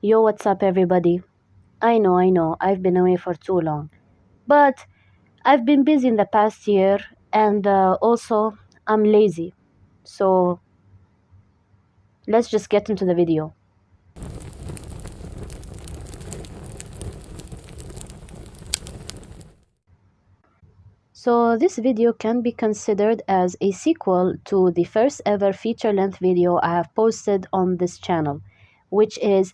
Yo, what's up, everybody? I know, I've been away for too long. But I've been busy in the past year, and also I'm lazy. So let's just get into the video. So this video can be considered as a sequel to the first ever feature-length video I have posted on this channel, which is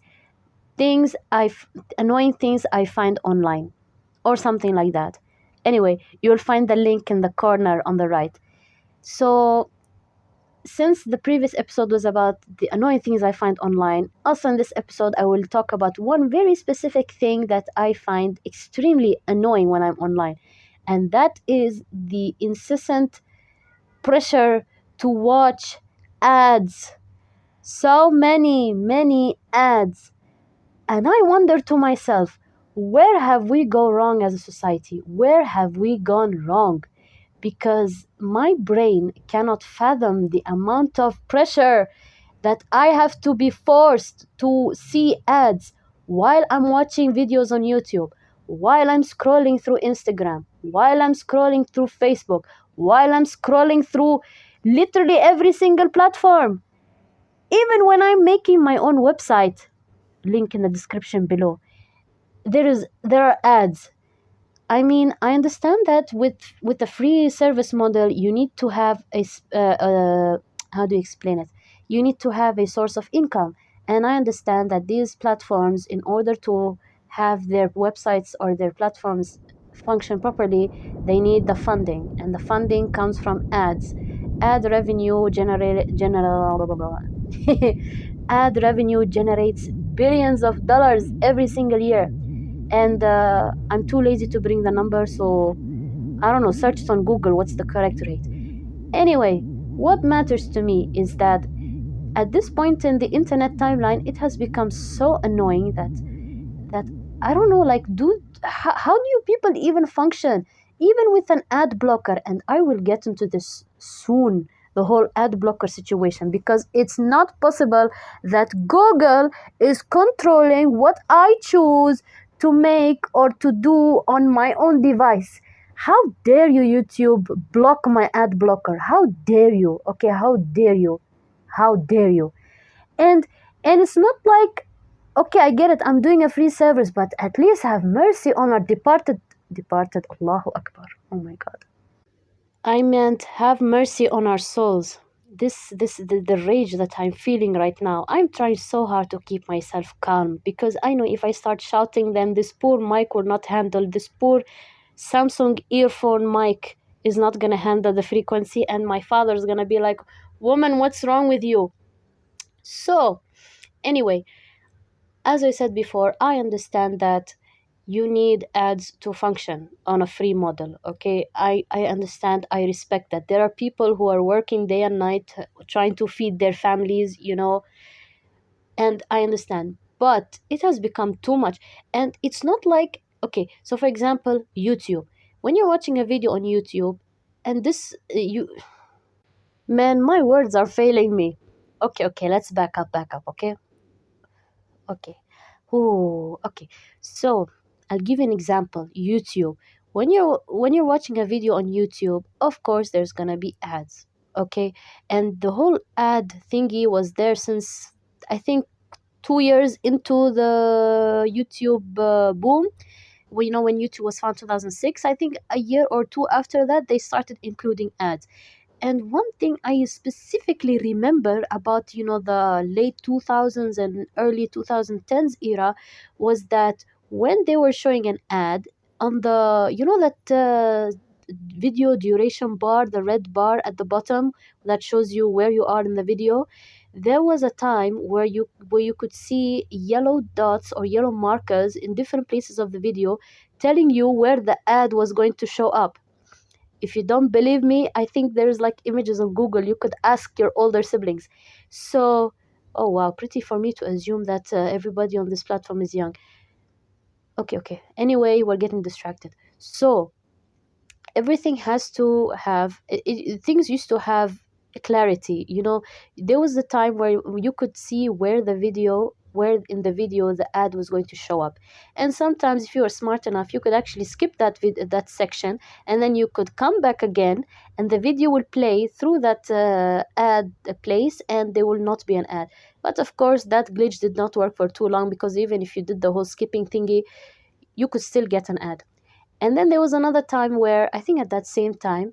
annoying things I find online, or something like that. Anyway, you'll find the link in the corner on the right. So since the previous episode was about the annoying things I find online, also in this episode I will talk about one very specific thing that I find extremely annoying when I'm online, and that is the incessant pressure to watch ads. So many ads. And I wonder to myself, where have we gone wrong as a society? Where have we gone wrong? Because my brain cannot fathom the amount of pressure that I have to be forced to see ads while I'm watching videos on YouTube, while I'm scrolling through Instagram, while I'm scrolling through Facebook, while I'm scrolling through literally every single platform. Even when I'm making my own website, link in the description below, there are ads. I mean, I understand that with the free service model, you need to have how do you explain it? You need to have a source of income, and I understand that these platforms, in order to have their websites or their platforms function properly, they need the funding, and the funding comes from ads. Ad revenue ad revenue generates billions of dollars every single year. And I'm too lazy to bring the number, so I don't know, search it on Google, what's the correct rate. Anyway, what matters to me is that at this point in the internet timeline, it has become so annoying that I don't know, like, how do you people even function, even with an ad blocker? And I will get into this soon, the whole ad blocker situation, because it's not possible that Google is controlling what I choose to make or to do on my own device. How dare you, YouTube, block my ad blocker? How dare you? Okay, how dare you? How dare you? And it's not like, okay, I get it, I'm doing a free service, but at least have mercy on our departed Allahu Akbar. Oh my God. I meant have mercy on our souls. The rage that I'm feeling right now, I'm trying so hard to keep myself calm, because I know if I start shouting, then this poor mic will not handle, this poor Samsung earphone mic is not gonna handle the frequency, and my father's gonna be like, woman, what's wrong with you? So anyway, as I said before, I understand that you need ads to function on a free model. Okay, I understand, I respect that. There are people who are working day and night trying to feed their families, and I understand. But it has become too much. And it's not like, okay, so for example, YouTube. When you're watching a video on YouTube, and man, my words are failing me. Okay, let's back up, okay? Okay. Oh, okay. So I'll give you an example. YouTube. When you're watching a video on YouTube, of course there's gonna be ads. Okay, and the whole ad thingy was there since, I think, 2 years into the YouTube boom. Well, when YouTube was found 2006, I think a year or two after that they started including ads. And one thing I specifically remember about, the late 2000s and early 2010s era was that when they were showing an ad on the, that video duration bar, the red bar at the bottom that shows you where you are in the video, there was a time where you could see yellow dots or yellow markers in different places of the video telling you where the ad was going to show up. If you don't believe me, I think there's like images on Google. You could ask your older siblings. So, oh wow, pretty for me to assume that everybody on this platform is young. Okay. Anyway, we're getting distracted. So, everything has to have, things used to have clarity. There was a time where you could see where the video where in the video the ad was going to show up. And sometimes if you are smart enough, you could actually skip that section, and then you could come back again, and the video will play through that ad place, and there will not be an ad. But of course that glitch did not work for too long, because even if you did the whole skipping thingy, you could still get an ad. And then there was another time where I think at that same time,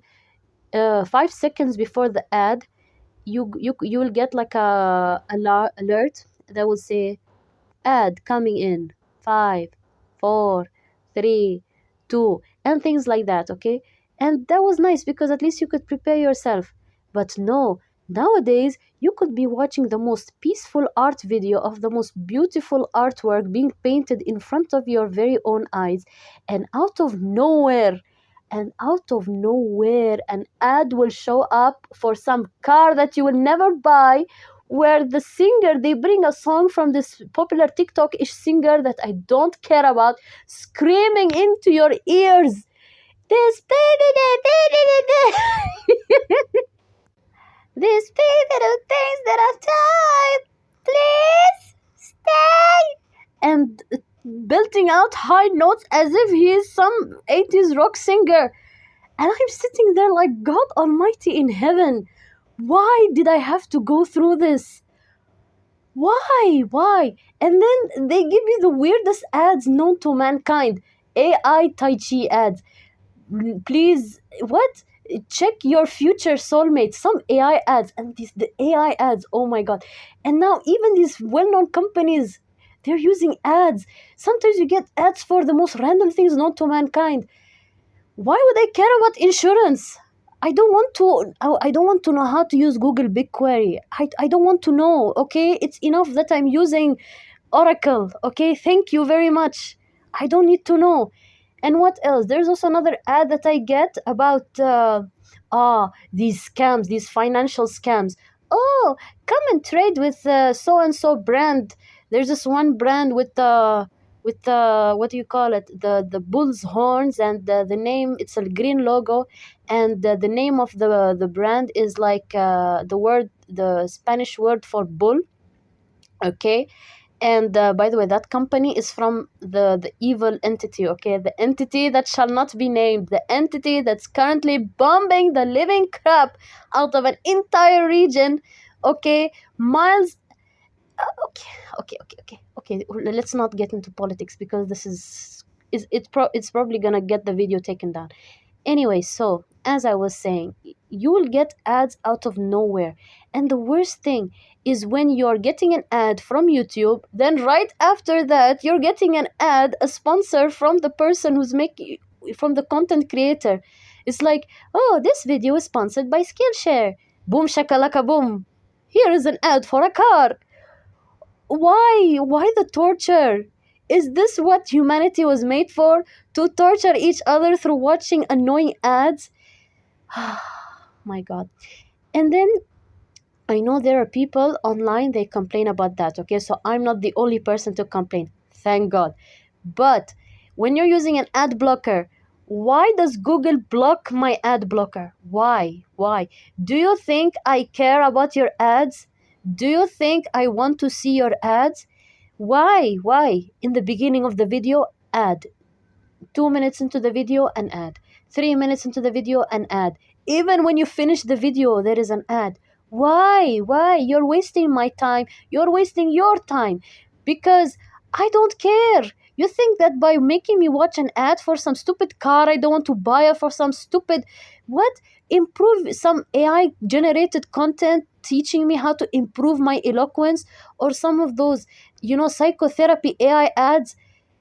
5 seconds before the ad, you will get like a alert that will say ad coming in 5, 4, 3, 2, and things like that. Okay, and that was nice because at least you could prepare yourself. But no, nowadays you could be watching the most peaceful art video of the most beautiful artwork being painted in front of your very own eyes, and out of nowhere an ad will show up for some car that you will never buy, where the singer, they bring a song from this popular TikTok-ish singer that I don't care about, screaming into your ears, this these little things that I've tried, please stay, and belting out high notes as if he is some 80s rock singer. And I'm sitting there like, God Almighty in heaven, why did I have to go through this? Why? And then they give you the weirdest ads known to mankind. AI Tai Chi ads. Please, what? Check your future soulmate. Some AI ads. And the AI ads, oh my God. And now even these well-known companies, they're using ads. Sometimes you get ads for the most random things known to mankind. Why would I care about insurance? I don't want to know how to use Google BigQuery. I don't want to know, okay? It's enough that I'm using Oracle, okay? Thank you very much. I don't need to know. And what else? There's also another ad that I get about these scams, these financial scams. Oh, come and trade with so-and-so brand. There's this one brand with what do you call it, the bull's horns, and the name, it's a green logo, and the name of the brand is like the Spanish word for bull. Okay, and by the way, that company is from the evil entity, okay, the entity that shall not be named, the entity that's currently bombing the living crap out of an entire region, okay, miles. Okay. Let's not get into politics, because this it's probably gonna get the video taken down. Anyway, so as I was saying, you will get ads out of nowhere, and the worst thing is when you're getting an ad from YouTube, then right after that you're getting an ad, a sponsor from the person who's making, from the content creator. It's like, oh, this video is sponsored by Skillshare. Boom shakalaka boom. Here is an ad for a car. Why the torture? Is this what humanity was made for? To torture each other through watching annoying ads? My God. And then I know there are people online, they complain about that, okay? So I'm not the only person to complain, thank God. But when you're using an ad blocker, why does Google block my ad blocker? Why? Do you think I care about your ads? Do you think I want to see your ads? Why? In the beginning of the video, ad. 2 minutes into the video, an ad. 3 minutes into the video, an ad. Even when you finish the video, there is an ad. Why? You're wasting my time. You're wasting your time. Because I don't care. You think that by making me watch an ad for some stupid car I don't want to buy, it for some stupid, improve some AI generated content teaching me how to improve my eloquence, or some of those, psychotherapy AI ads?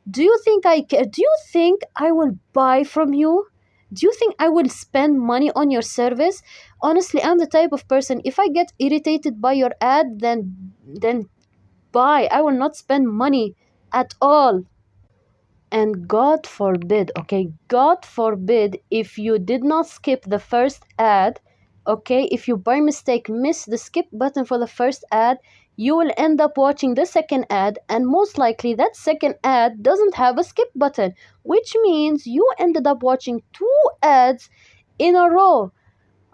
Do you think I care? Do you think I will buy from you? Do you think I will spend money on your service? Honestly, I'm the type of person, if I get irritated by your ad, then buy. I will not spend money at all. And God forbid, okay, God forbid, if you did not skip the first ad, okay, if you by mistake miss the skip button for the first ad, you will end up watching the second ad, and most likely that second ad doesn't have a skip button, which means you ended up watching 2 ads in a row.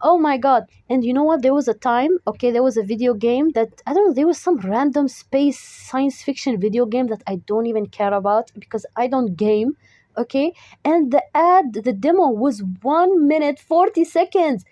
Oh my god. And you know what? There was a time, okay, there was a video game that, I don't know, there was some random space science fiction video game that I don't even care about because I don't game, okay? And the demo was 1 minute 40 seconds.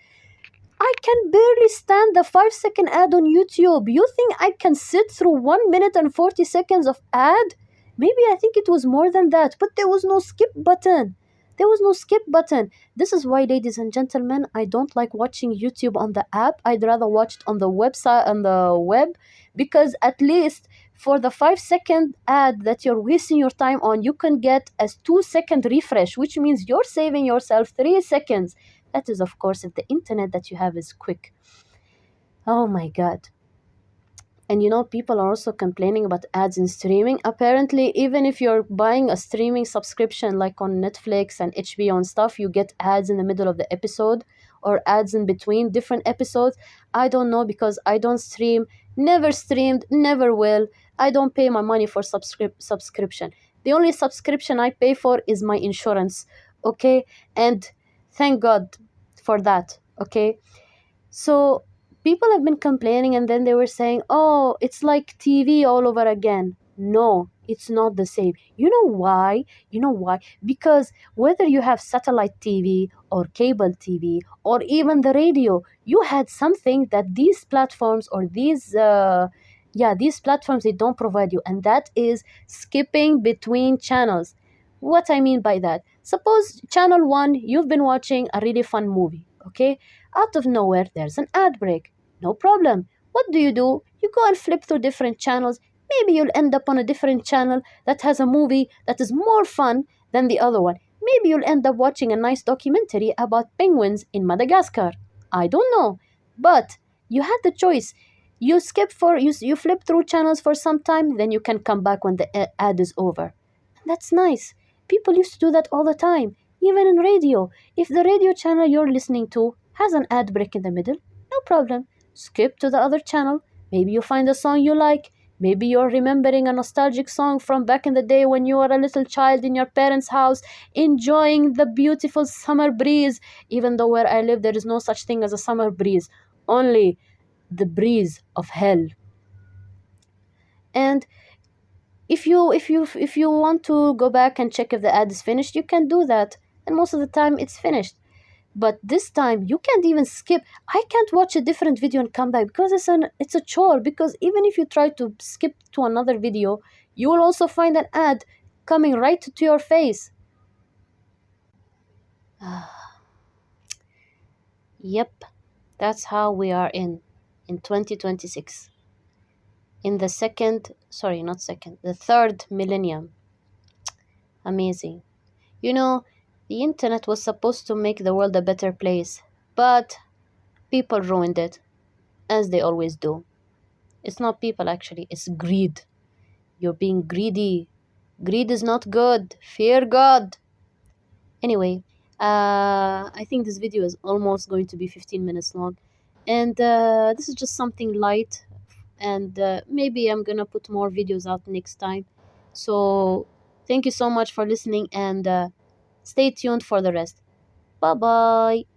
I can barely stand the 5-second ad on YouTube. You think I can sit through 1 minute and 40 seconds of ad? Maybe I think it was more than that, but there was no skip button. There was no skip button. This is why, ladies and gentlemen, I don't like watching YouTube on the app. I'd rather watch it on the website, on the web, because at least for the 5-second ad that you're wasting your time on, you can get a 2-second refresh, which means you're saving yourself 3 seconds. That is, of course, if the internet that you have is quick. Oh my God. And you know, people are also complaining about ads in streaming. Apparently, even if you're buying a streaming subscription like on Netflix and HBO and stuff, you get ads in the middle of the episode or ads in between different episodes. I don't know because I don't stream, never streamed, never will. I don't pay my money for subscription. The only subscription I pay for is my insurance, okay? And thank God for that, okay? So people have been complaining and then they were saying, oh, it's like TV all over again. No, it's not the same. You know why? You know why? Because whether you have satellite TV or cable TV or even the radio, you had something that these platforms or these platforms, they don't provide you, and that is skipping between channels. What I mean by that, suppose channel 1, you've been watching a really fun movie, okay? Out of nowhere, there's an ad break. No problem. What do? You go and flip through different channels. Maybe you'll end up on a different channel that has a movie that is more fun than the other one. Maybe you'll end up watching a nice documentary about penguins in Madagascar. I don't know. But you had the choice. You flip through channels for some time, then you can come back when the ad is over. That's nice. People used to do that all the time, even in radio. If the radio channel you're listening to has an ad break in the middle, no problem. Skip to the other channel. Maybe you find a song you like. Maybe you're remembering a nostalgic song from back in the day when you were a little child in your parents' house, enjoying the beautiful summer breeze. Even though where I live, there is no such thing as a summer breeze, only the breeze of hell. And if you want to go back and check if the ad is finished, you can do that, and most of the time it's finished. But this time you can't even skip. I can't watch a different video and come back because it's a chore. Because even if you try to skip to another video, you will also find an ad coming right to your face. Yep, that's how we are in 2026, in the the third millennium. Amazing. You know, the internet was supposed to make the world a better place, but people ruined it, as they always do. It's not people, actually, it's greed. You're being greedy. Greed is not good. Fear God. Anyway, I think this video is almost going to be 15 minutes long. And this is just something light. And maybe I'm gonna put more videos out next time. So thank you so much for listening, and stay tuned for the rest. Bye bye.